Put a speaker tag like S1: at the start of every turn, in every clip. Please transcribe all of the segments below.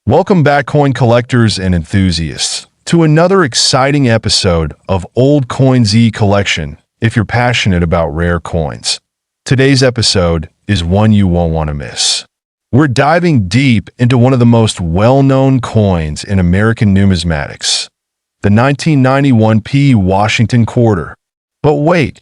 S1: Welcome back, coin collectors and enthusiasts, to another exciting episode of Old Coin Z Collection if you're passionate about rare coins. Today's episode is one you won't want to miss. We're diving deep into one of the most well-known coins in American numismatics, the 1991p Washington quarter. But wait,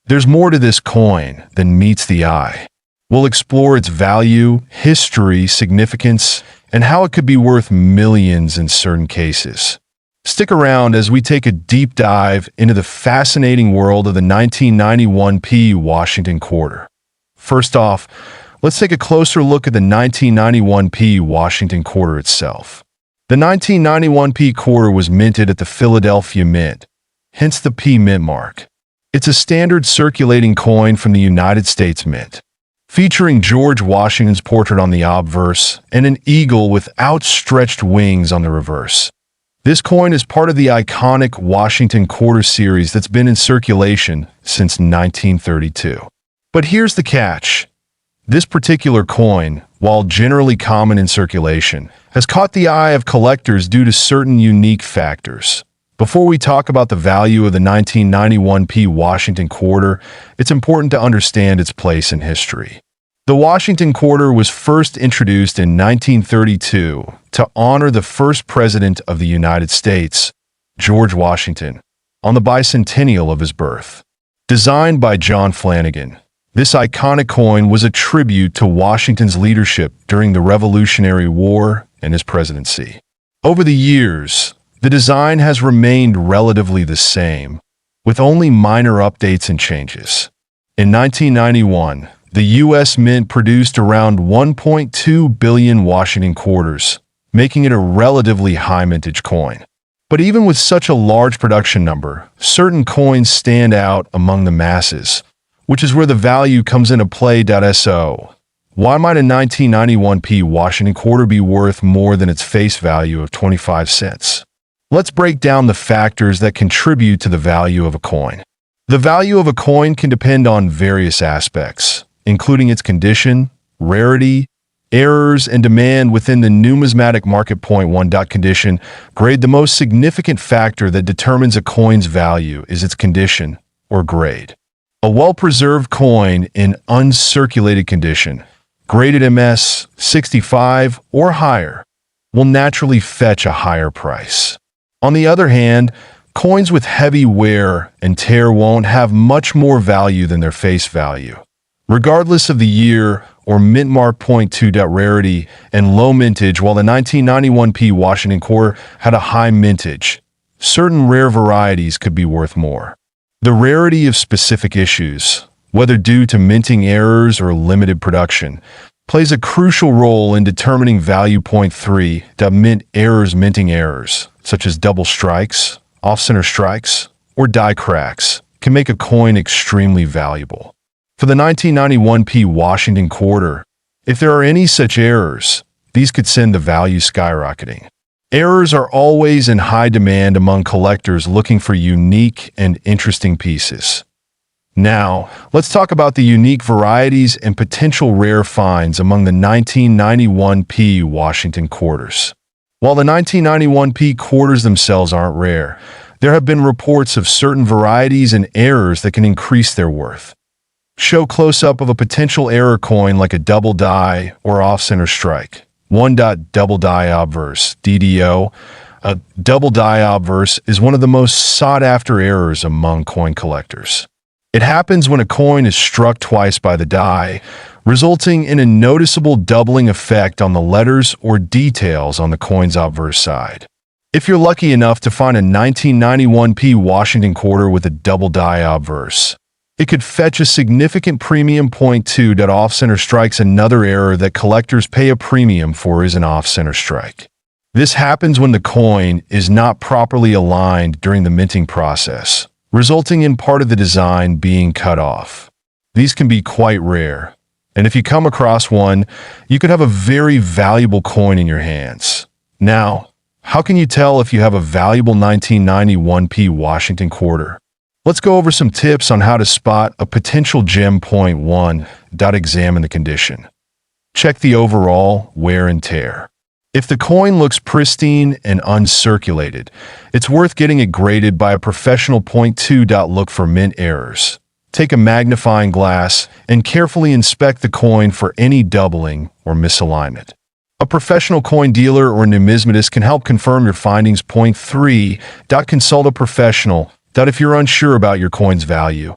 S1: there's more to this coin than meets the eye. We'll explore its value, history, significance, and how it could be worth millions in certain cases. Stick around as we take a deep dive into the fascinating world of the 1991p Washington quarter. First off, let's take a closer look at the 1991p Washington quarter itself. The 1991p quarter was minted at the Philadelphia Mint, hence the P Mint mark. It's a standard circulating coin from the United States Mint, featuring George Washington's portrait on the obverse and an eagle with outstretched wings on the reverse. This coin is part of the iconic Washington quarter series that's been in circulation since 1932. But here's the catch. This particular coin, while generally common in circulation, has caught the eye of collectors due to certain unique factors. Before we talk about the value of the 1991p Washington quarter, it's important to understand its place in history. The Washington quarter was first introduced in 1932 to honor the first president of the United States, George Washington, on the bicentennial of his birth. Designed by John Flanagan, this iconic coin was a tribute to Washington's leadership during the Revolutionary War and his presidency. Over the years, the design has remained relatively the same, with only minor updates and changes. In 1991, the U.S. Mint produced around 1.2 billion Washington quarters, making it a relatively high mintage coin. But even with such a large production number, certain coins stand out among the masses, which is where the value comes into play. So, why might a 1991p Washington quarter be worth more than its face value of 25 cents? Let's break down the factors that contribute to the value of a coin. The value of a coin can depend on various aspects, including its condition, rarity, errors, and demand within the numismatic market. Point 1. Condition. Grade. The most significant factor that determines a coin's value is its condition, or grade. A well-preserved coin in uncirculated condition, graded MS 65 or higher, will naturally fetch a higher price. On the other hand, coins with heavy wear and tear won't have much more value than their face value. Regardless of the year or mint mark. Point 2. Rarity and low mintage. While the 1991p Washington quarter had a high mintage, certain rare varieties could be worth more. The rarity of specific issues, whether due to minting errors or limited production, plays a crucial role in determining value. Point 3. Mint errors. Minting errors, such as double strikes, off-center strikes, or die cracks, can make a coin extremely valuable. For the 1991p Washington quarter, if there are any such errors, these could send the value skyrocketing. Errors are always in high demand among collectors looking for unique and interesting pieces. Now, let's talk about the unique varieties and potential rare finds among the 1991p Washington quarters. While the 1991p quarters themselves aren't rare, there have been reports of certain varieties and errors that can increase their worth. Show close-up of a potential error coin like a double die or off-center strike. 1. Double die obverse, DDO. A double die obverse is one of the most sought-after errors among coin collectors. It happens when a coin is struck twice by the die, resulting in a noticeable doubling effect on the letters or details on the coin's obverse side. If you're lucky enough to find a 1991p Washington quarter with a double die obverse, it could fetch a significant premium. Point 2. Off-center strikes. Another error that collectors pay a premium for is an off-center strike. This happens when the coin is not properly aligned during the minting process, resulting in part of the design being cut off. These can be quite rare, and if you come across one, you could have a very valuable coin in your hands. Now, how can you tell if you have a valuable 1991p Washington quarter? Let's go over some tips on how to spot a potential gem. Point 1. Examine the condition. Check the overall wear and tear. If the coin looks pristine and uncirculated, it's worth getting it graded by a professional. Point 2. Look for mint errors. Take a magnifying glass and carefully inspect the coin for any doubling or misalignment. A professional coin dealer or numismatist can help confirm your findings. Point 3. Consult a professional. If you're unsure about your coin's value,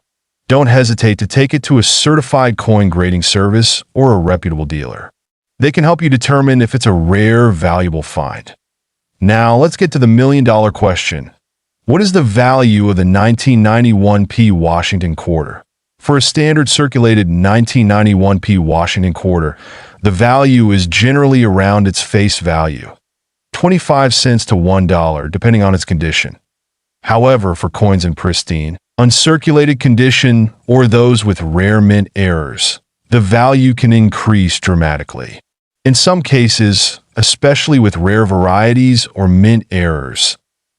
S1: don't hesitate to take it to a certified coin grading service or a reputable dealer. They can help you determine if it's a rare, valuable find. Now, let's get to the million-dollar question. What is the value of the 1991p Washington quarter? For a standard circulated 1991p Washington quarter, the value is generally around its face value, 25 cents to $1, depending on its condition. However, for coins in pristine, uncirculated condition, or those with rare mint errors, the value can increase dramatically. In some cases, especially with rare varieties or mint errors,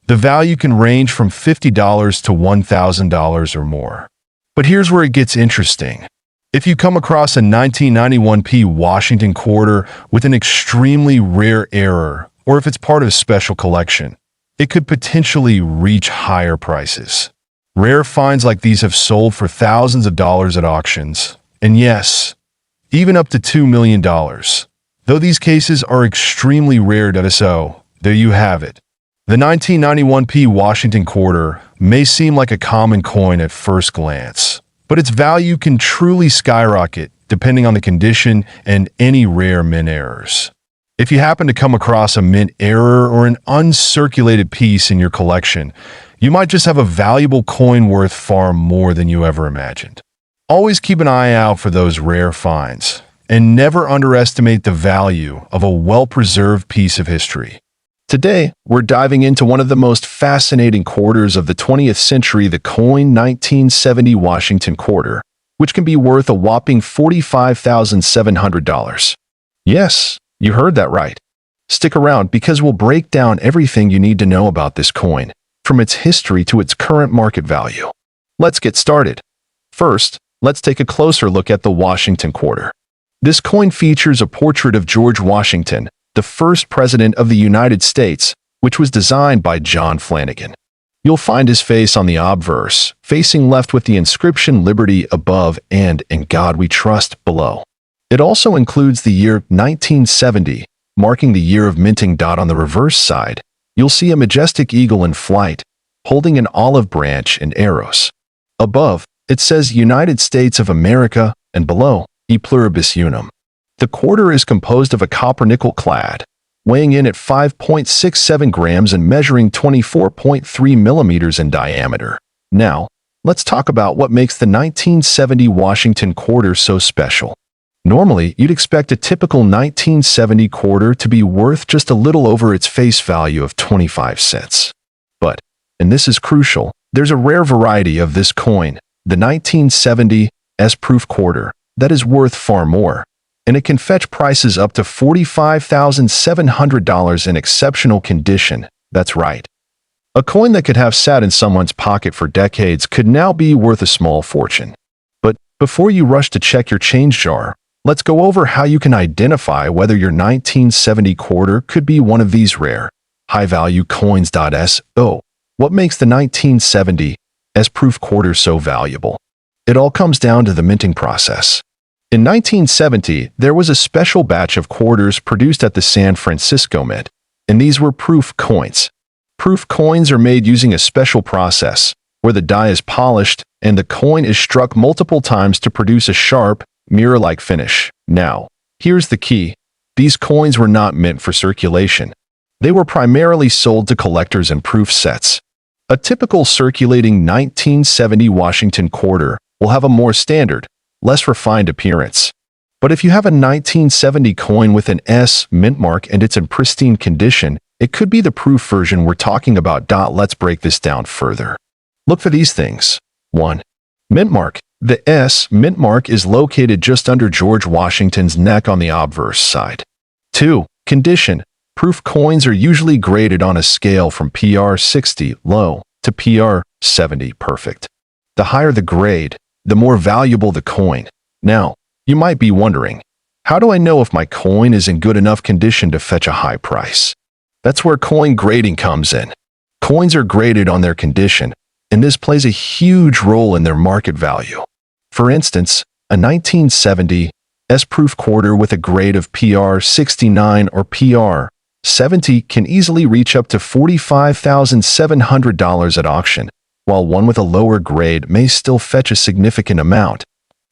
S1: the value can range from $50 to $1,000 or more. But here's where it gets interesting. If you come across a 1991p Washington quarter with an extremely rare error, or if it's part of a special collection, it could potentially reach higher prices. Rare finds like these have sold for thousands of dollars at auctions, and yes, even up to $2 million. Though these cases are extremely rare. So, there you have it. The 1991p Washington quarter may seem like a common coin at first glance, but its value can truly skyrocket depending on the condition and any rare mint errors. If you happen to come across a mint error or an uncirculated piece in your collection, you might just have a valuable coin worth far more than you ever imagined. Always keep an eye out for those rare finds, and never underestimate the value of a well-preserved piece of history. Today, we're diving into one of the most fascinating quarters of the 20th century, the coin 1970 Washington quarter, which can be worth a whopping $45,700. Yes, you heard that right. Stick around because we'll break down everything you need to know about this coin, from its history to its current market value. Let's get started. First, let's take a closer look at the Washington quarter. This coin features a portrait of George Washington, the first president of the United States, which was designed by John Flanagan. You'll find his face on the obverse, facing left with the inscription "Liberty" above and "In God We Trust" below. It also includes the year 1970, marking the year of minting. On the reverse side, you'll see a majestic eagle in flight, holding an olive branch and arrows. Above, it says United States of America, and below, E pluribus unum. The quarter is composed of a copper-nickel clad, weighing in at 5.67 grams and measuring 24.3 millimeters in diameter. Now, let's talk about what makes the 1970 Washington quarter so special. Normally, you'd expect a typical 1970 quarter to be worth just a little over its face value of 25 cents. But, and this is crucial, there's a rare variety of this coin, the 1970 S-proof quarter, that is worth far more, and it can fetch prices up to $45,700 in exceptional condition. That's right. A coin that could have sat in someone's pocket for decades could now be worth a small fortune. But before you rush to check your change jar, let's go over how you can identify whether your 1970 quarter could be one of these rare, high-value coins. So, what makes the 1970 S-proof quarter so valuable? It all comes down to the minting process. In 1970, there was a special batch of quarters produced at the San Francisco Mint, and these were proof coins. Proof coins are made using a special process, where the die is polished and the coin is struck multiple times to produce a sharp, mirror-like finish. Now, here's the key. These coins were not meant for circulation. They were primarily sold to collectors in proof sets. A typical circulating 1970 Washington quarter will have a more standard, less refined appearance. But if you have a 1970 coin with an S mint mark and it's in pristine condition, it could be the proof version we're talking about. Let's break this down further. Look for these things. 1. Mint mark. The S mint mark is located just under George Washington's neck on the obverse side. 2. Condition. Proof coins are usually graded on a scale from PR 60 low to PR 70 perfect. The higher the grade, the more valuable the coin. Now, you might be wondering, How do I know if my coin is in good enough condition to fetch a high price? That's where coin grading comes in. Coins are graded on their condition, and this plays a huge role in their market value. For instance, a 1970 S-proof quarter with a grade of PR 69 or PR 70 can easily reach up to $45,700 at auction, while one with a lower grade may still fetch a significant amount,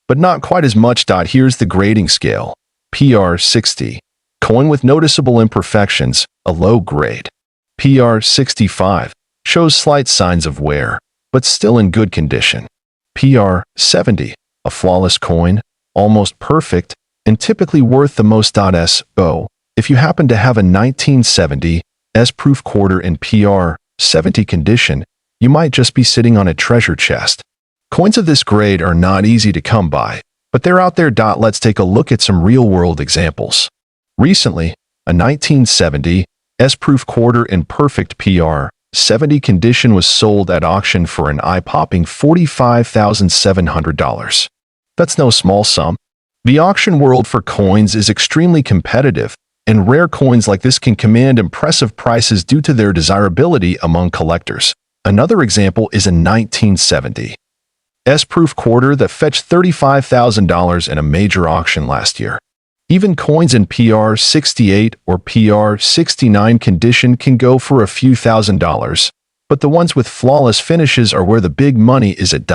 S1: but not quite as much. Here's the grading scale. PR 60, coin with noticeable imperfections, a low grade. PR 65, shows slight signs of wear, but still in good condition. PR 70, a flawless coin, almost perfect, and typically worth the most. So, if you happen to have a 1970 S-proof quarter in PR 70 condition, you might just be sitting on a treasure chest. Coins of this grade are not easy to come by, but they're out there. Let's take a look at some real-world examples. Recently, a 1970 S-proof quarter in perfect PR 70 condition was sold at auction for an eye-popping $45,700. That's no small sum. The auction world for coins is extremely competitive, and rare coins like this can command impressive prices due to their desirability among collectors. Another example is a 1970 S-proof quarter that fetched $35,000 in a major auction last year. Even coins in PR 68 or PR 69 condition can go for a few $1,000s, but the ones with flawless finishes are where the big money is at.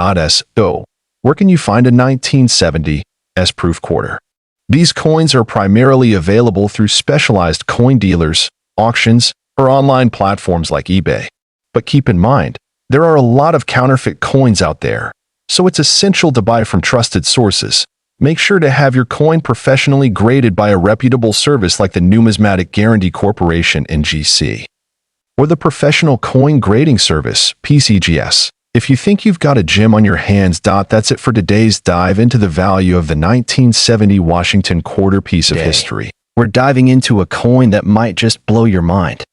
S1: So, where can you find a 1970 S-proof quarter? These coins are primarily available through specialized coin dealers, auctions, or online platforms like eBay. But keep in mind, there are a lot of counterfeit coins out there, so it's essential to buy from trusted sources. Make sure to have your coin professionally graded by a reputable service like the Numismatics Guarantee Corporation (NGC) or the Professional Coin Grading Service (PCGS). If you think you've got a gem on your hands, that's it for today's dive into the value of the 1970 Washington quarter piece of history. We're diving into a coin that might just blow your mind.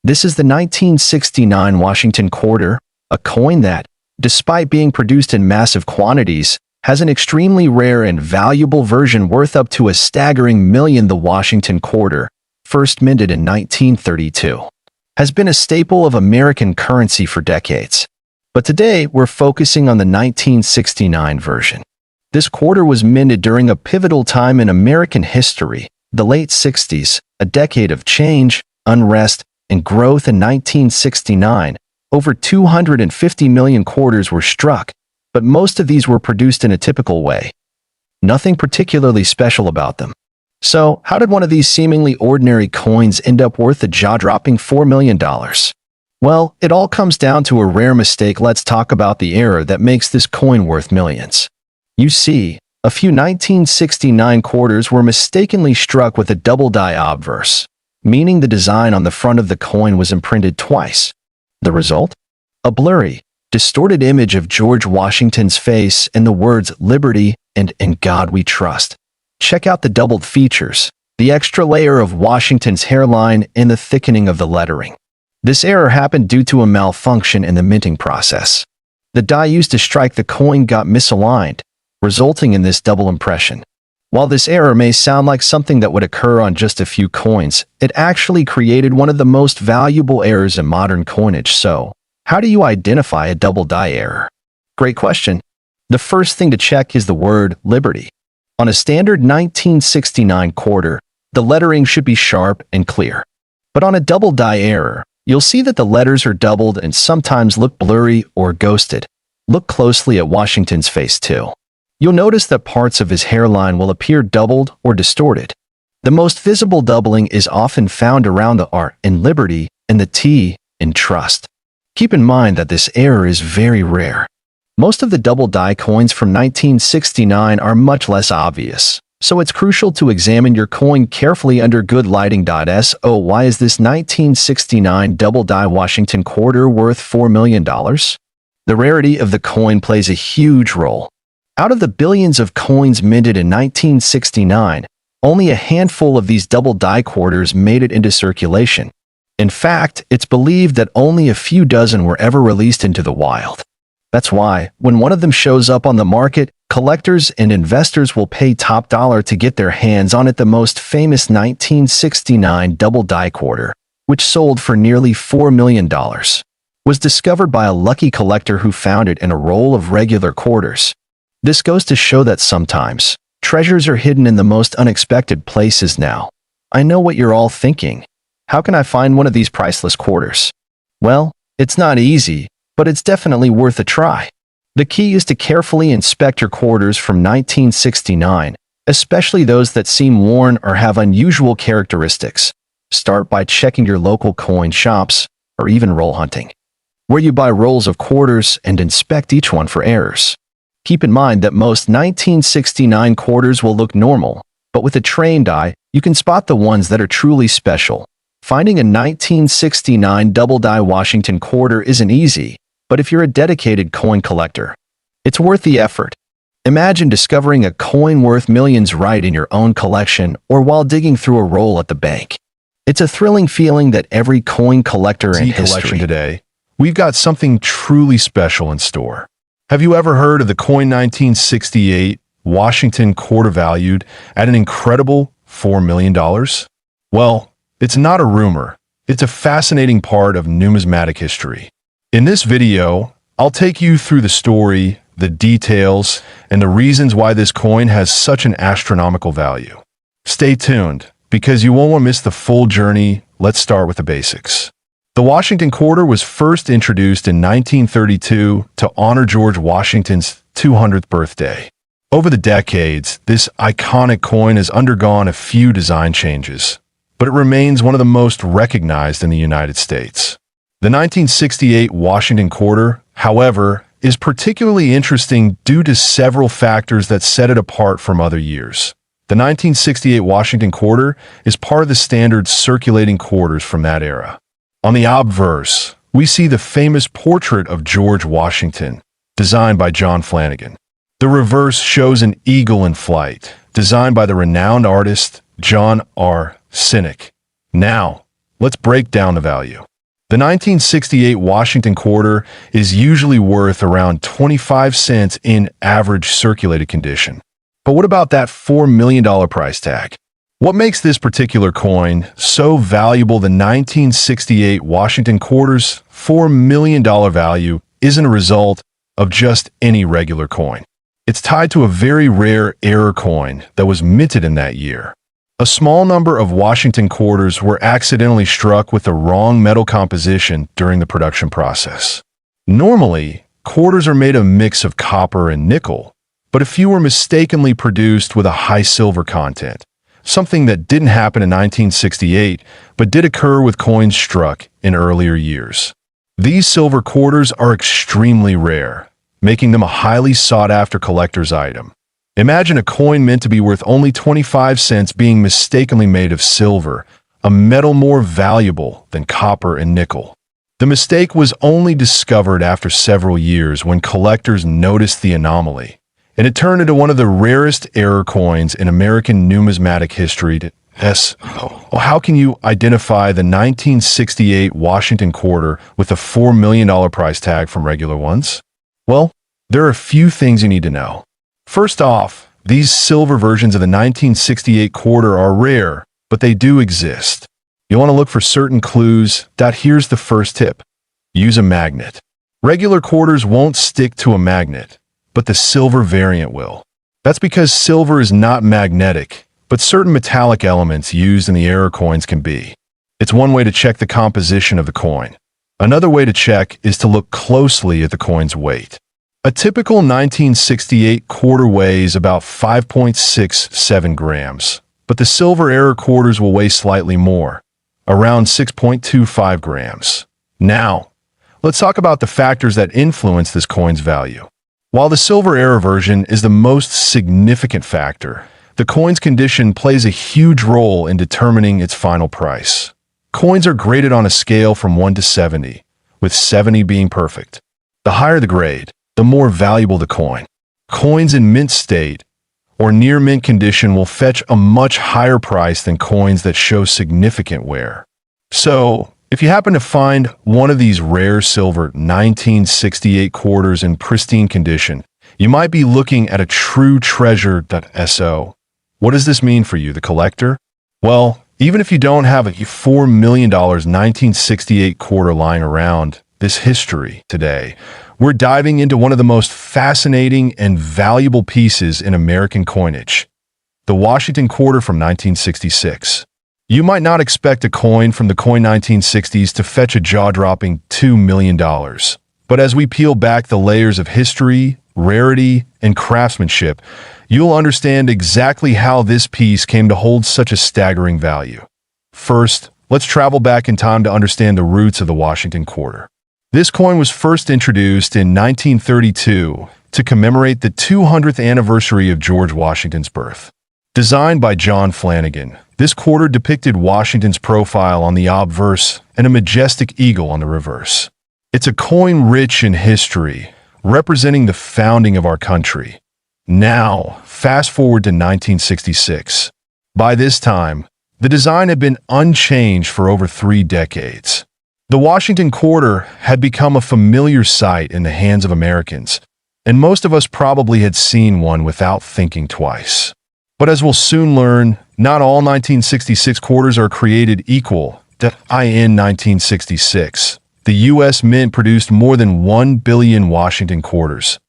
S1: This is the 1969 Washington quarter, a coin that, despite being produced in massive quantities, has an extremely rare and valuable version worth up to a staggering $1 million. The Washington quarter, first minted in 1932, has been a staple of American currency for decades. But today, we're focusing on the 1969 version. This quarter was minted during a pivotal time in American history, the late 60s, a decade of change, unrest, and growth. In 1969, over 250 million quarters were struck, but most of these were produced in a typical way. Nothing particularly special about them. So, how did one of these seemingly ordinary coins end up worth the jaw-dropping $4 million? Well, it all comes down to a rare mistake. Let's talk about the error that makes this coin worth millions. You see, a few 1969 quarters were mistakenly struck with a double die obverse, meaning the design on the front of the coin was imprinted twice. The result? A blurry, distorted image of George Washington's face and the words "Liberty" and "In God We Trust." Check out the doubled features, the extra layer of Washington's hairline, and the thickening of the lettering. This error happened due to a malfunction in the minting process. The die used to strike the coin got misaligned, resulting in this double impression. While this error may sound like something that would occur on just a few coins, it actually created one of the most valuable errors in modern coinage. So, how do you identify a double die error? Great question. The first thing to check is the word "Liberty." On a standard 1969 quarter, the lettering should be sharp and clear. But on a double die error, you'll see that the letters are doubled and sometimes look blurry or ghosted. Look closely at Washington's face too. You'll notice that parts of his hairline will appear doubled or distorted. The most visible doubling is often found around the R in Liberty and the T in Trust. Keep in mind that this error is very rare. Most of the double die coins from 1969 are much less obvious, so it's crucial to examine your coin carefully under good lighting. So why is this 1969 double die Washington quarter worth $4 million? The rarity of the coin plays a huge role. Out of the billions of coins minted in 1969, only a handful of these double die quarters made it into circulation. In fact, it's believed that only a few dozen were ever released into the wild.
S2: That's why, when one of them shows up on the market, collectors and investors will pay top dollar to get their hands on it. The most famous 1969 double die quarter, which sold for nearly $4 million, was discovered by a lucky collector who found it in a roll of regular quarters. This goes to show that sometimes, treasures are hidden in the most unexpected places. Now, I know what you're all thinking. How can I find one of these priceless quarters? Well, it's not easy, but it's definitely worth a try. The key is to carefully inspect your quarters from 1969, especially those that seem worn or have unusual characteristics. Start by checking your local coin shops, or even roll hunting, where you buy rolls of quarters and inspect each one for errors. Keep in mind that most 1969 quarters will look normal, but with a trained eye, you can spot the ones that are truly special. Finding a 1969 double die Washington quarter isn't easy, but if you're a dedicated coin collector, it's worth the effort. Imagine discovering a coin worth millions right in your own collection or while digging through a roll at the bank. It's a thrilling feeling that every coin collector in history.
S1: Today, we've got something truly special in store. Have you ever heard of the coin 1968 Washington quarter valued at an incredible $4 million? Well, it's not a rumor. It's a fascinating part of numismatic history. In this video, I'll take you through the story, the details, and the reasons why this coin has such an astronomical value. Stay tuned, because you won't want to miss the full journey. Let's start with the basics. The Washington quarter was first introduced in 1932 to honor George Washington's 200th birthday. Over the decades, this iconic coin has undergone a few design changes, but it remains one of the most recognized in the United States. The 1968 Washington quarter, however, is particularly interesting due to several factors that set it apart from other years. The 1968 Washington quarter is part of the standard circulating quarters from that era. On the obverse, we see the famous portrait of George Washington, designed by John Flanagan. The reverse shows an eagle in flight, designed by the renowned artist John R. Sinek. Now, let's break down the value. The 1968 Washington quarter is usually worth around 25 cents in average circulated condition. But what about that $4 million price tag? What makes this particular coin so valuable? The 1968 Washington quarter's $4 million value isn't a result of just any regular coin. It's tied to a very rare error coin that was minted in that year. A small number of Washington quarters were accidentally struck with the wrong metal composition during the production process. Normally, quarters are made of a mix of copper and nickel, but a few were mistakenly produced with a high silver content, something that didn't happen in 1968, but did occur with coins struck in earlier years. These silver quarters are extremely rare, making them a highly sought-after collector's item. Imagine a coin meant to be worth only 25 cents being mistakenly made of silver, a metal more valuable than copper and nickel. The mistake was only discovered after several years when collectors noticed the anomaly, and it turned into one of the rarest error coins in American numismatic history. How can you identify the 1968 Washington quarter with a $4 million price tag from regular ones? Well, there are a few things you need to know. First off, these silver versions of the 1968 quarter are rare, but they do exist. You want to look for certain clues. Here's the first tip. Use a magnet. Regular quarters won't stick to a magnet, but the silver variant will. That's because silver is not magnetic, but certain metallic elements used in the error coins can be. It's one way to check the composition of the coin. Another way to check is to look closely at the coin's weight. A typical 1968 quarter weighs about 5.67 grams, but the silver error quarters will weigh slightly more, around 6.25 grams. Now, let's talk about the factors that influence this coin's value. While the silver error version is the most significant factor, the coin's condition plays a huge role in determining its final price. Coins are graded on a scale from 1 to 70, with 70 being perfect. The higher the grade, the more valuable the coin. Coins in mint state or near mint condition will fetch a much higher price than coins that show significant wear. So, If you happen to find one of these rare silver 1968 quarters in pristine condition, you might be looking at a true treasure. So, what does this mean for you, the collector? Well, even if you don't have a $4 million 1968 quarter lying around this history today, we're diving into one of the most fascinating and valuable pieces in American coinage, the Washington quarter from 1966. You might not expect a coin from the coin 1960s to fetch a jaw-dropping $2 million. But as we peel back the layers of history, rarity, and craftsmanship, you'll understand exactly how this piece came to hold such a staggering value. First, let's travel back in time to understand the roots of the Washington quarter. This coin was first introduced in 1932 to commemorate the 200th anniversary of George Washington's birth. Designed by John Flanagan, this quarter depicted Washington's profile on the obverse and a majestic eagle on the reverse. It's a coin rich in history, representing the founding of our country. Now, fast forward to 1966. By this time, the design had been unchanged for over 3 decades. The Washington quarter had become a familiar sight in the hands of Americans, and most of us probably had seen one without thinking twice. But as we'll soon learn, not all 1966 quarters are created equal. In 1966, the U.S. Mint produced more than 1 billion Washington quarters,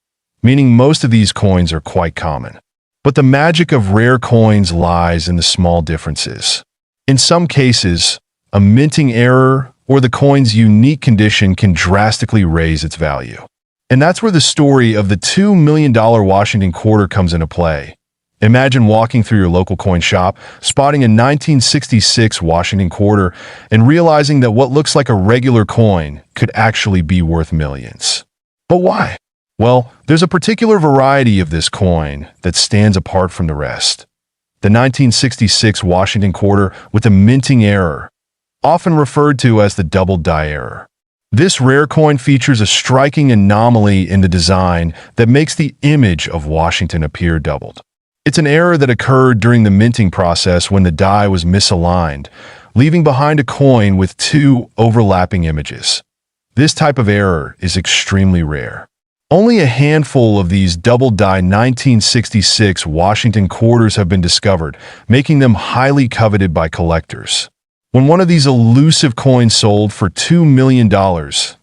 S1: meaning most of these coins are quite common. But the magic of rare coins lies in the small differences. In some cases, a minting error or the coin's unique condition can drastically raise its value. And that's where the story of the $2 million Washington quarter comes into play. Imagine walking through your local coin shop, spotting a 1966 Washington quarter, and realizing that what looks like a regular coin could actually be worth millions. But why? Well, there's a particular variety of this coin that stands apart from the rest. The 1966 Washington quarter with a minting error, often referred to as the double die error. This rare coin features a striking anomaly in the design that makes the image of Washington appear doubled. It's an error that occurred during the minting process when the die was misaligned, leaving behind a coin with 2 overlapping images. This type of error is extremely rare. Only a handful of these double-die 1966 Washington quarters have been discovered, making them highly coveted by collectors. When one of these elusive coins sold for $2 million,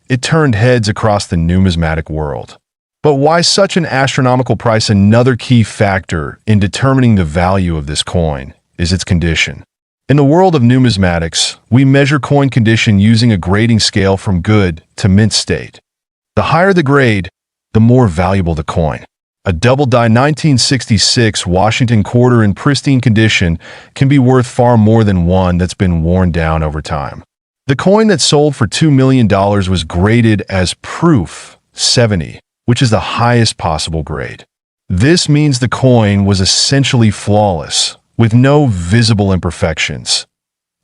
S1: it turned heads across the numismatic world. But why such an astronomical price? Another key factor in determining the value of this coin is its condition. In the world of numismatics, we measure coin condition using a grading scale from good to mint state. The higher the grade, the more valuable the coin. A double-die 1966 Washington quarter in pristine condition can be worth far more than one that's been worn down over time. The coin that sold for $2 million was graded as Proof 70, which is the highest possible grade. This means the coin was essentially flawless, with no visible imperfections.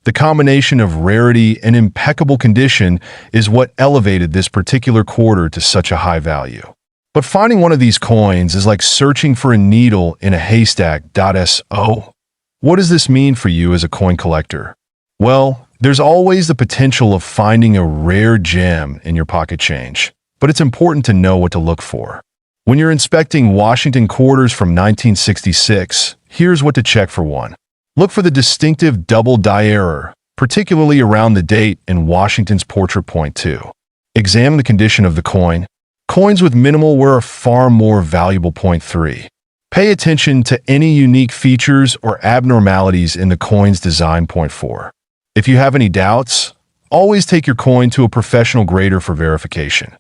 S1: The combination of rarity and impeccable condition is what elevated this particular quarter to such a high value. But finding one of these coins is like searching for a needle in a haystack. So, what does this mean for you as a coin collector? Well, there's always the potential of finding a rare gem in your pocket change. But it's important to know what to look for. When you're inspecting Washington quarters from 1966, here's what to check for. 1. Look for the distinctive double die error, particularly around the date and Washington's portrait. 2. Examine the condition of the coin. Coins with minimal wear are far more valuable. 3. Pay attention to any unique features or abnormalities in the coin's design. 4. If you have any doubts, always take your coin to a professional grader for verification.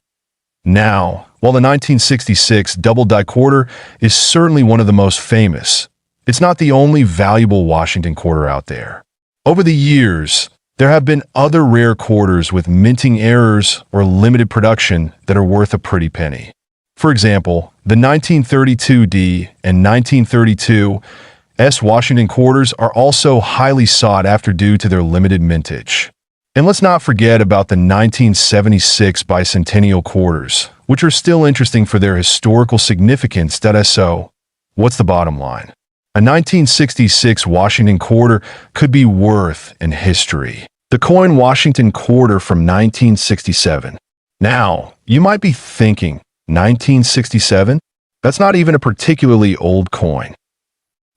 S1: Now, while the 1966 double-die quarter is certainly one of the most famous, it's not the only valuable Washington quarter out there. Over the years, there have been other rare quarters with minting errors or limited production that are worth a pretty penny. For example, the 1932D and 1932S Washington quarters are also highly sought after due to their limited mintage. And let's not forget about the 1976 bicentennial quarters, which are still interesting for their historical significance. So, what's the bottom line? A 1966 Washington quarter could be worth in history. The coin Washington quarter from 1967. Now, you might be thinking, 1967? That's not even a particularly old coin.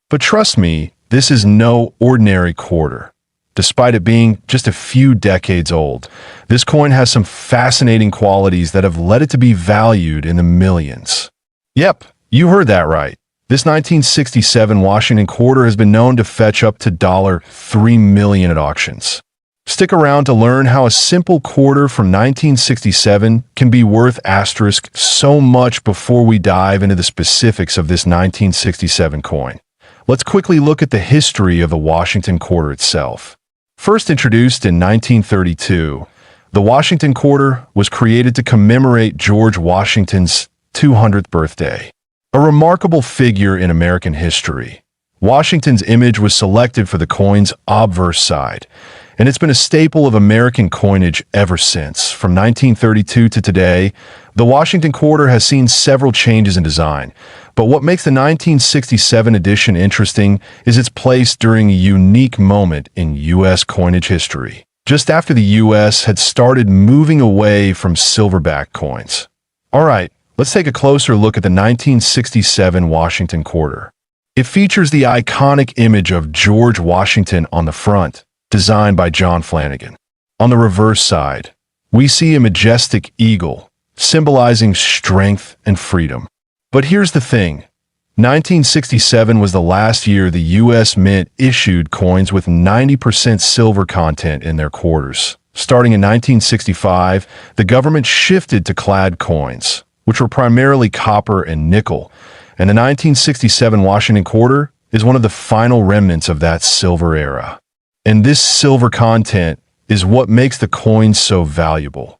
S1: But trust me, this is no ordinary quarter. Despite it being just a few decades old, this coin has some fascinating qualities that have led it to be valued in the millions. Yep, you heard that right. This 1967 Washington quarter has been known to fetch up to $3 million at auctions. Stick around to learn how a simple quarter from 1967 can be worth so much before we dive into the specifics of this 1967 coin. Let's quickly look at the history of the Washington quarter itself. First introduced in 1932, the Washington quarter was created to commemorate George Washington's 200th birthday. A remarkable figure in American history, Washington's image was selected for the coin's obverse side, and it's been a staple of American coinage ever since. From 1932 to today, the Washington quarter has seen several changes in design, but what makes the 1967 edition interesting is its place during a unique moment in U.S. coinage history, just after the U.S. had started moving away from silverback coins. All right, let's take a closer look at the 1967 Washington quarter. It features the iconic image of George Washington on the front, designed by John Flanagan. On the reverse side, we see a majestic eagle, symbolizing strength and freedom. But here's the thing. 1967 was the last year the U.S. Mint issued coins with 90% silver content in their quarters. Starting in 1965, the government shifted to clad coins, which were primarily copper and nickel, and the 1967 Washington quarter is one of the final remnants of that silver era. And this silver content is what makes the coin so valuable.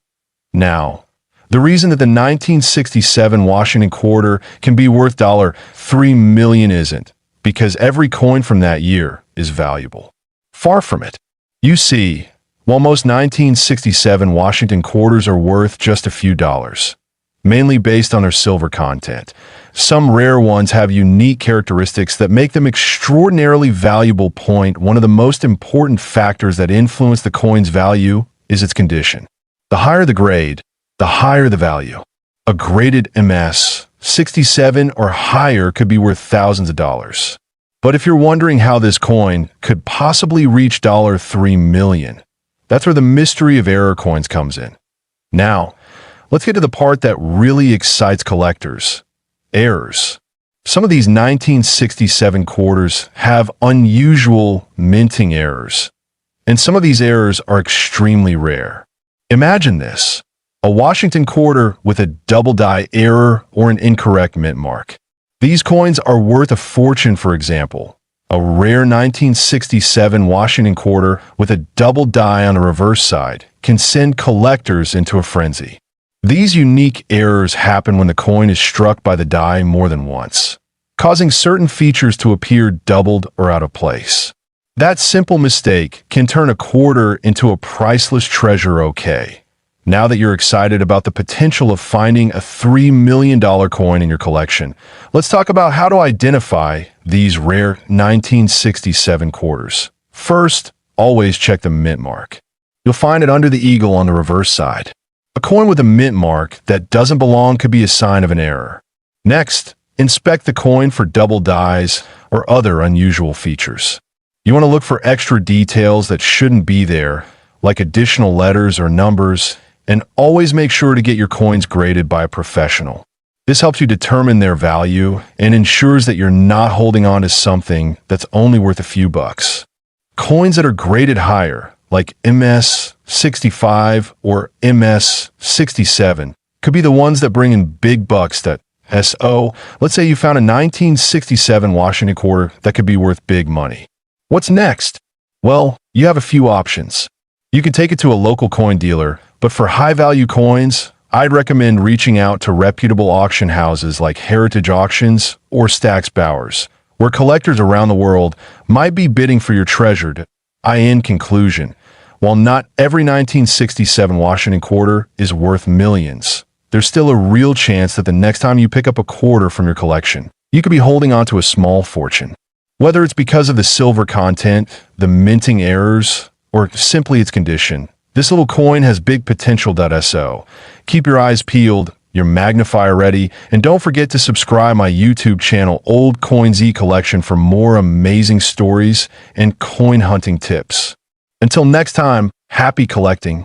S1: Now, the reason that the 1967 Washington quarter can be worth $3 million isn't because every coin from that year is valuable. Far from it. You see, while most 1967 Washington quarters are worth just a few dollars, mainly based on their silver content, some rare ones have unique characteristics that make them extraordinarily valuable. One of the most important factors that influence the coin's value is its condition. The higher the grade, the higher the value. A graded MS 67 or higher could be worth thousands of dollars. But if you're wondering how this coin could possibly reach $3 million, that's where the mystery of error coins comes in. Now, let's get to the part that really excites collectors. Errors. Some of these 1967 quarters have unusual minting errors, and some of these errors are extremely rare. Imagine this. A Washington quarter with a double die error or an incorrect mint mark. These coins are worth a fortune. For example, a rare 1967 Washington quarter with a double die on the reverse side can send collectors into a frenzy. These unique errors happen when the coin is struck by the die more than once, causing certain features to appear doubled or out of place. That simple mistake can turn a quarter into a priceless treasure. Okay. Now that you're excited about the potential of finding a $3 million coin in your collection, let's talk about how to identify these rare 1967 quarters. First, always check the mint mark. You'll find it under the eagle on the reverse side. A coin with a mint mark that doesn't belong could be a sign of an error. Next, inspect the coin for double dies or other unusual features. You want to look for extra details that shouldn't be there, like additional letters or numbers, and always make sure to get your coins graded by a professional. This helps you determine their value and ensures that you're not holding on to something that's only worth a few bucks. Coins that are graded higher, like MS 65 or MS 67, could be the ones that bring in big bucks. Let's say you found a 1967 Washington quarter that could be worth big money. What's next? Well, you have a few options. You can take it to a local coin dealer, but for high-value coins, I'd recommend reaching out to reputable auction houses like Heritage Auctions or Stack's Bowers, where collectors around the world might be bidding for your treasure. In conclusion, while not every 1967 Washington quarter is worth millions, there's still a real chance that the next time you pick up a quarter from your collection, you could be holding on to a small fortune. Whether it's because of the silver content, the minting errors, or simply its condition. This little coin has big potential.so. Keep your eyes peeled, your magnifier ready, and don't forget to subscribe my YouTube channel Old Coin Z Collection for more amazing stories and coin hunting tips. Until next time, happy collecting.